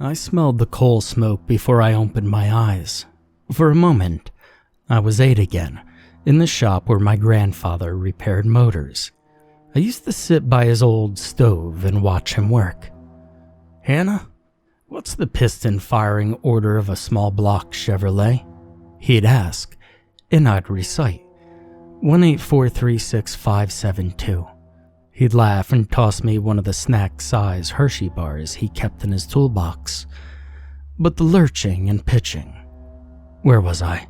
I smelled the coal smoke before I opened my eyes. For a moment, I was 8 again, in the shop where my grandfather repaired motors. I used to sit by his old stove and watch him work. "Hannah, what's the piston firing order of a small block Chevrolet?" he'd ask, and I'd recite, 1843657 He'd laugh and toss me one of the snack-size Hershey bars he kept in his toolbox. But the lurching and pitching. Where was I?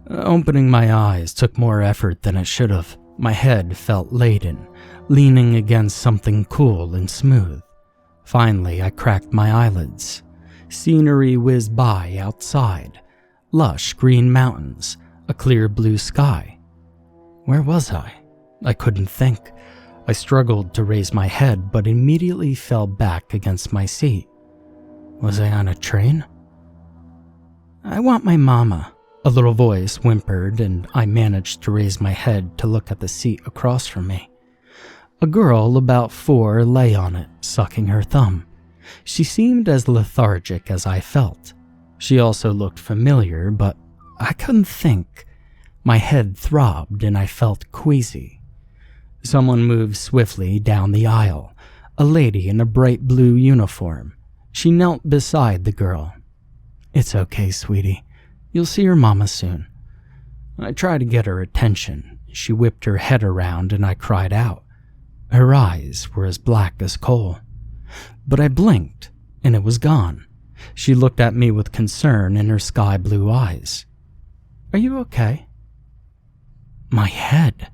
Opening my eyes took more effort than it should have. My head felt laden, leaning against something cool and smooth. Finally, I cracked my eyelids. Scenery whizzed by outside. Lush green mountains, a clear blue sky. Where was I? I couldn't think. I struggled to raise my head, but immediately fell back against my seat. Was I on a train? "I want my mama," a little voice whimpered, and I managed to raise my head to look at the seat across from me. A girl about 4 lay on it, sucking her thumb. She seemed as lethargic as I felt. She also looked familiar, but I couldn't think. My head throbbed and I felt queasy. Someone moved swiftly down the aisle, a lady in a bright blue uniform. She knelt beside the girl. "It's okay, sweetie. You'll see your mama soon." I tried to get her attention. She whipped her head around and I cried out. Her eyes were as black as coal. But I blinked and it was gone. She looked at me with concern in her sky blue eyes. "Are you okay?" My head.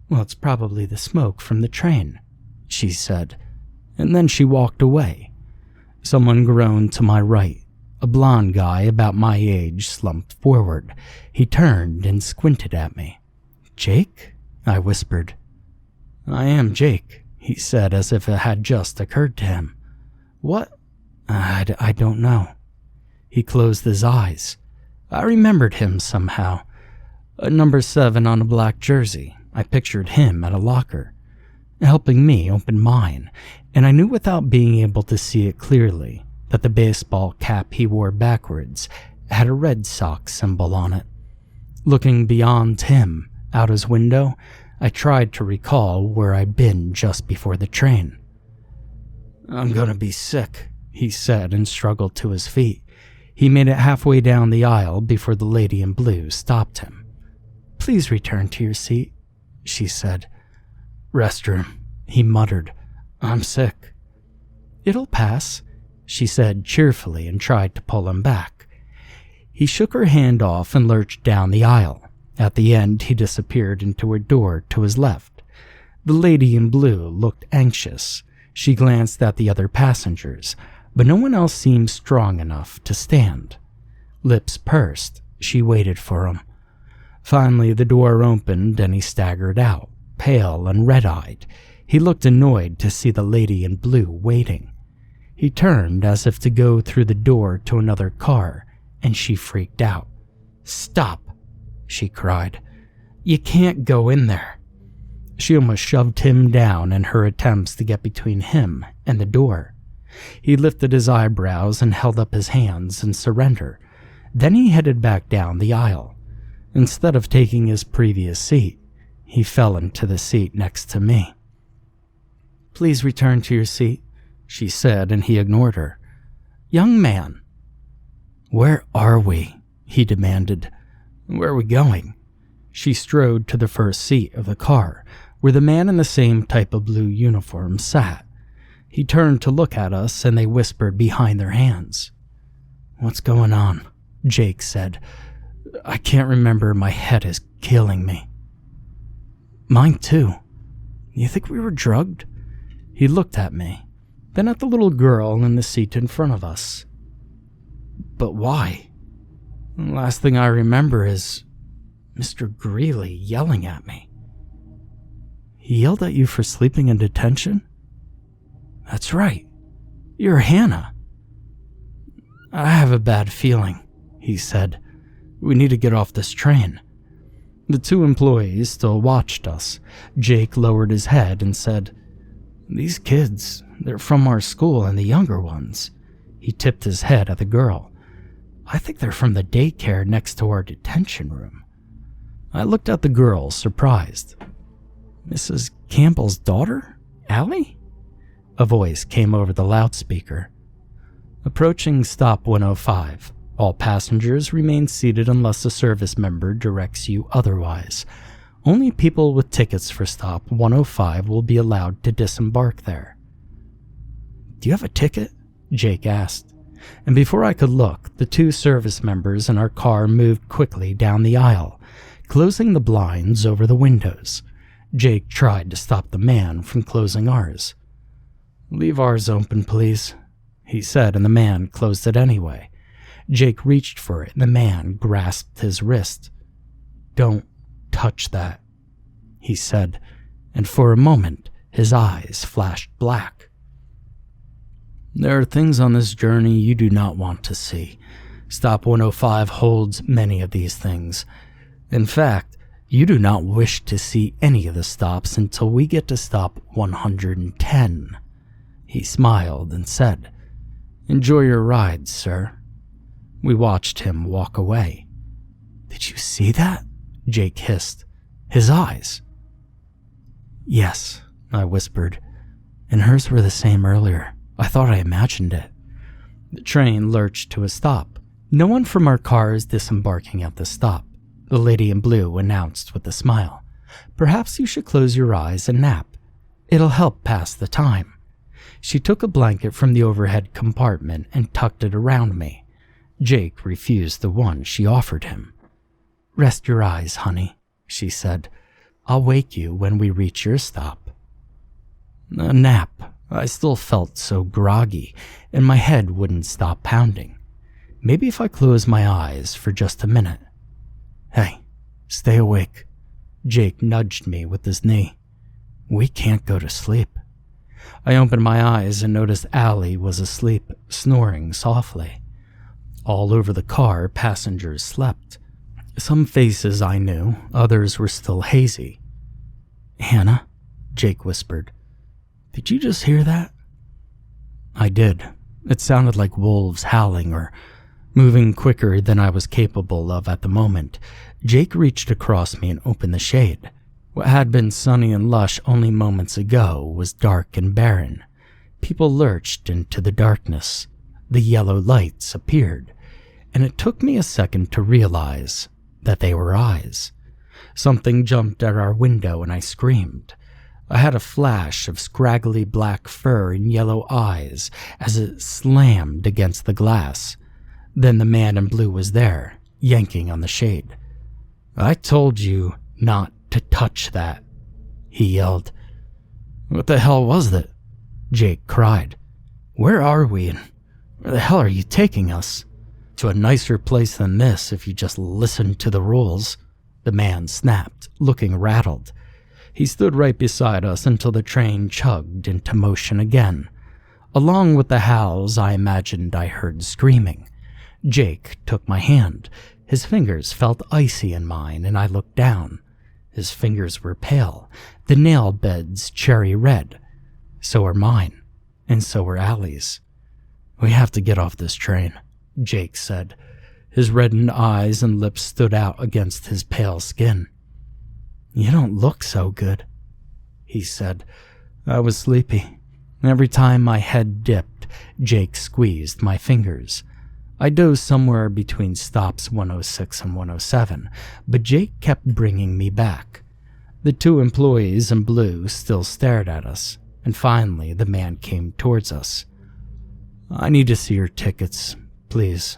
"Well, it's probably the smoke from the train," she said, and then she walked away. Someone groaned to my right. A blond guy about my age slumped forward. He turned and squinted at me. "Jake?" I whispered. "I am Jake," he said as if it had just occurred to him. "What?" I don't know." He closed his eyes. I remembered him somehow. A number 7 on a black jersey. I pictured him at a locker, helping me open mine, and I knew without being able to see it clearly that the baseball cap he wore backwards had a Red Sox symbol on it. Looking beyond him, out his window, I tried to recall where I'd been just before the train. "I'm gonna be sick," he said and struggled to his feet. He made it halfway down the aisle before the lady in blue stopped him. "Please return to your seat," she said. "Restroom," he muttered. "I'm sick." "It'll pass," she said cheerfully and tried to pull him back. He shook her hand off and lurched down the aisle. At the end, he disappeared into a door to his left. The lady in blue looked anxious. She glanced at the other passengers, but no one else seemed strong enough to stand. Lips pursed, she waited for him. Finally, the door opened and he staggered out, pale and red-eyed. He looked annoyed to see the lady in blue waiting. He turned as if to go through the door to another car, and she freaked out. "Stop," she cried. "You can't go in there." She almost shoved him down in her attempts to get between him and the door. He lifted his eyebrows and held up his hands in surrender. Then he headed back down the aisle. Instead of taking his previous seat, he fell into the seat next to me. "Please return to your seat," she said, and he ignored her. "Young man." "Where are we?" he demanded. "Where are we going?" She strode to the first seat of the car, where the man in the same type of blue uniform sat. He turned to look at us, and they whispered behind their hands. "What's going on?" Jake said. "I can't remember. My head is killing me." "Mine too. You think we were drugged?" He looked at me, then at the little girl in the seat in front of us. "But why?" "Last thing I remember is Mr. Greeley yelling at me." "He yelled at you for sleeping in detention?" "That's right. You're Hannah." "I have a bad feeling," he said. "We need to get off this train." The 2 employees still watched us. Jake lowered his head and said, "These kids, they're from our school and the younger ones. He tipped his head at the girl. "I think they're from the daycare next to our detention room." I looked at the girl, surprised. "Mrs. Campbell's daughter? Allie?" A voice came over the loudspeaker. "Approaching stop 105. All passengers remain seated unless a service member directs you otherwise. Only people with tickets for stop 105 will be allowed to disembark there." "Do you have a ticket?" Jake asked. And before I could look, the 2 service members in our car moved quickly down the aisle, closing the blinds over the windows. Jake tried to stop the man from closing ours. "Leave ours open, please," he said, and the man closed it anyway. Jake reached for it, and the man grasped his wrist. "Don't touch that," he said, and for a moment his eyes flashed black. "There are things on this journey you do not want to see. Stop 105 holds many of these things. In fact, you do not wish to see any of the stops until we get to stop 110. He smiled and said, "Enjoy your ride, sir." We watched him walk away. "Did you see that?" Jake hissed. "His eyes." "Yes," I whispered, "and hers were the same earlier. I thought I imagined it." The train lurched to a stop. "No one from our car is disembarking at the stop," the lady in blue announced with a smile. "Perhaps you should close your eyes and nap. It'll help pass the time." She took a blanket from the overhead compartment and tucked it around me. Jake refused the one she offered him. "Rest your eyes, honey," she said. "I'll wake you when we reach your stop." A nap. I still felt so groggy, and my head wouldn't stop pounding. Maybe if I closed my eyes for just a minute. "Hey, stay awake." Jake nudged me with his knee. "We can't go to sleep." I opened my eyes and noticed Allie was asleep, snoring softly. All over the car, passengers slept. Some faces I knew, others were still hazy. "Hannah," Jake whispered. "Did you just hear that?" I did. It sounded like wolves howling or moving quicker than I was capable of at the moment. Jake reached across me and opened the shade. What had been sunny and lush only moments ago was dark and barren. People lurched into the darkness. The yellow lights appeared, and it took me a second to realize that they were eyes. Something jumped at our window and I screamed. I had a flash of scraggly black fur and yellow eyes as it slammed against the glass. Then the man in blue was there, yanking on the shade. "I told you not to touch that," he yelled. "What the hell was that?" Jake cried. "Where are we and where the hell are you taking us?" "To a nicer place than this if you just listened to the rules," the man snapped, looking rattled. He stood right beside us until the train chugged into motion again. Along with the howls, I imagined I heard screaming. Jake took my hand. His fingers felt icy in mine, and I looked down. His fingers were pale, the nail beds cherry red. So were mine, and so were Allie's. "We have to get off this train," Jake said. His reddened eyes and lips stood out against his pale skin. "You don't look so good," he said. I was sleepy. Every time my head dipped, Jake squeezed my fingers. I dozed somewhere between stops 106 and 107, but Jake kept bringing me back. The 2 employees in blue still stared at us, and finally the man came towards us. "I need to see your tickets, please."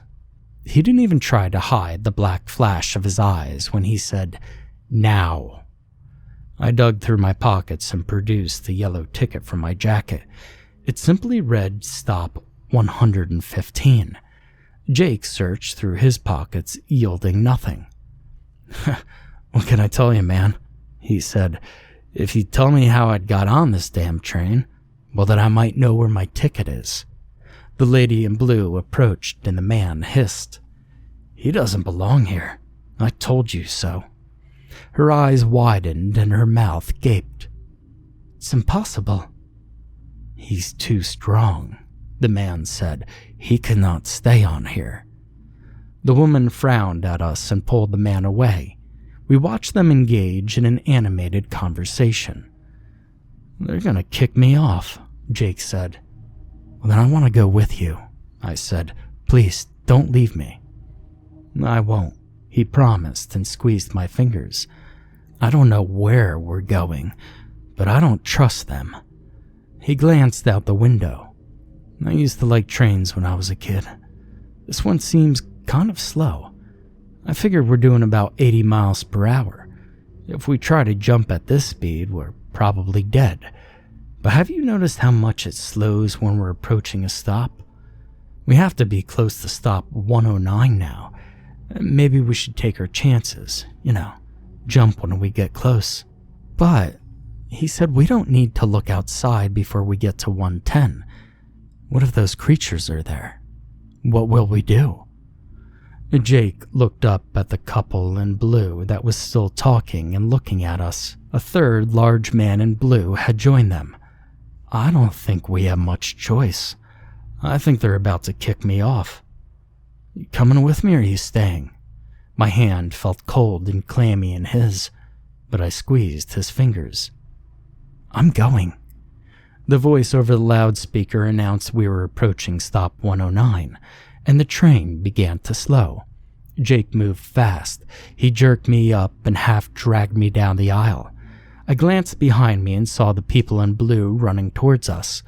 He didn't even try to hide the black flash of his eyes when he said, "Now." I dug through my pockets and produced the yellow ticket from my jacket. It simply read stop 115. Jake searched through his pockets, yielding nothing. "What can I tell you, man?" he said. "If you tell me how I got on this damn train, well, then I might know where my ticket is." The lady in blue approached and the man hissed, "He doesn't belong here. I told you so." Her eyes widened and her mouth gaped. "It's impossible." "He's too strong," the man said. "He cannot stay on here." The woman frowned at us and pulled the man away. We watched them engage in an animated conversation. "They're gonna kick me off," Jake said. "Well, then I want to go with you," I said. "Please, don't leave me." "I won't," he promised and squeezed my fingers. "I don't know where we're going, but I don't trust them." He glanced out the window. "I used to like trains when I was a kid. This one seems kind of slow. I figure we're doing about 80 miles per hour. If we try to jump at this speed, we're probably dead. But have you noticed how much it slows when we're approaching a stop? We have to be close to stop 109 now. Maybe we should take our chances, jump when we get close." "But," he said, "we don't need to look outside before we get to 110. What if those creatures are there? What will we do?" Jake looked up at the couple in blue that was still talking and looking at us. A third large man in blue had joined them. "I don't think we have much choice. I think they're about to kick me off. You coming with me or are you staying?" My hand felt cold and clammy in his, but I squeezed his fingers. "I'm going." The voice over the loudspeaker announced we were approaching stop 109, and the train began to slow. Jake moved fast. He jerked me up and half dragged me down the aisle. I glanced behind me and saw the people in blue running towards us,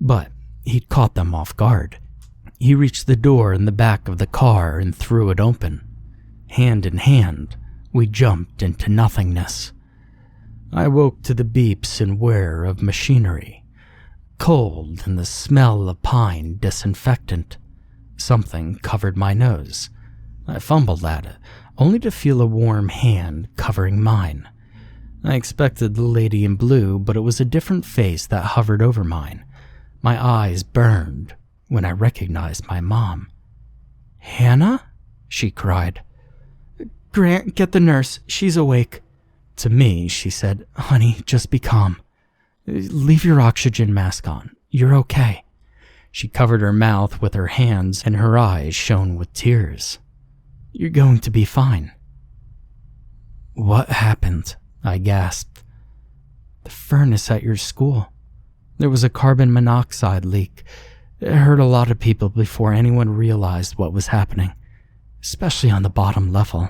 but he'd caught them off guard. He reached the door in the back of the car and threw it open. Hand in hand, we jumped into nothingness. I woke to the beeps and whir of machinery, cold and the smell of pine disinfectant. Something covered my nose. I fumbled at it, only to feel a warm hand covering mine. I expected the lady in blue, but it was a different face that hovered over mine. My eyes burned when I recognized my mom. "Hannah?" she cried. "Grant, get the nurse. She's awake." To me, she said, "Honey, just be calm. Leave your oxygen mask on. You're okay." She covered her mouth with her hands and her eyes shone with tears. "You're going to be fine." "What happened?" I gasped. "The furnace at your school. There was a carbon monoxide leak. It hurt a lot of people before anyone realized what was happening, especially on the bottom level.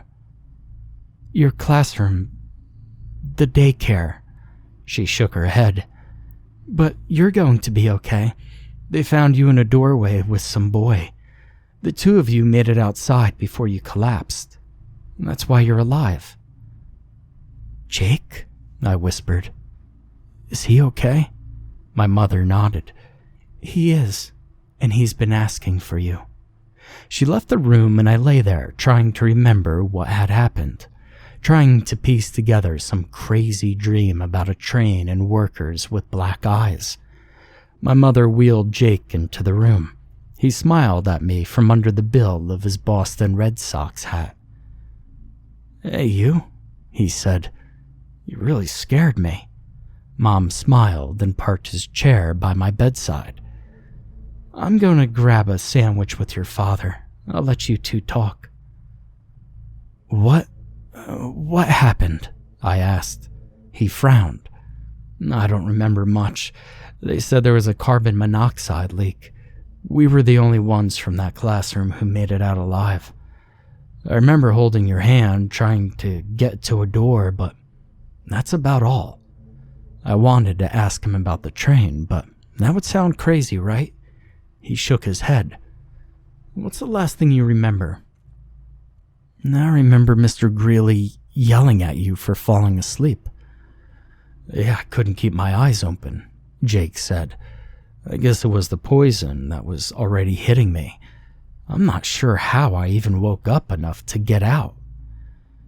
Your classroom, the daycare." She shook her head. "But you're going to be okay. They found you in a doorway with some boy. The two of you made it outside before you collapsed. That's why you're alive." "Jake?" I whispered. "Is he okay?" My mother nodded. "He is, and he's been asking for you." She left the room and I lay there trying to remember what had happened, trying to piece together some crazy dream about a train and workers with black eyes. My mother wheeled Jake into the room. He smiled at me from under the bill of his Boston Red Sox hat. "Hey, you," he said. "You really scared me." Mom smiled and parked his chair by my bedside. "I'm going to grab a sandwich with your father. I'll let you two talk." What happened?" I asked. He frowned. "I don't remember much. They said there was a carbon monoxide leak. We were the only ones from that classroom who made it out alive. I remember holding your hand, trying to get to a door, but that's about all. I wanted to ask him about the train, but that would sound crazy, right?" He shook his head. "What's the last thing you remember?" "I remember Mr. Greeley yelling at you for falling asleep." "Yeah, I couldn't keep my eyes open," Jake said. "I guess it was the poison that was already hitting me. I'm not sure how I even woke up enough to get out."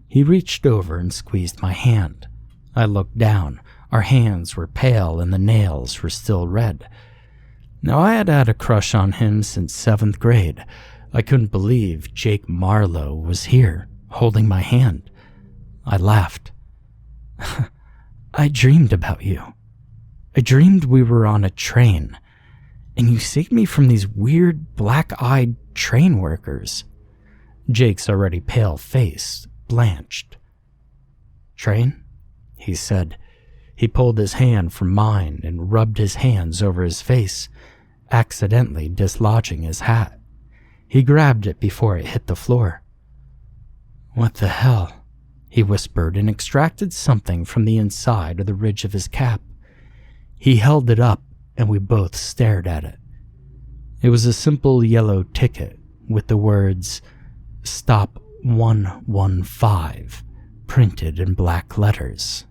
He reached over and squeezed my hand. I looked down. Our hands were pale and the nails were still red. Now, I had had a crush on him since 7th grade. I couldn't believe Jake Marlowe was here, holding my hand. I laughed. "I dreamed about you. I dreamed we were on a train, and you saved me from these weird black-eyed train workers." Jake's already pale face blanched. "Train?" he said. He pulled his hand from mine and rubbed his hands over his face, accidentally dislodging his hat. He grabbed it before it hit the floor. "What the hell?" he whispered and extracted something from the inside of the ridge of his cap. He held it up and we both stared at it. It was a simple yellow ticket with the words "Stop 115" printed in black letters.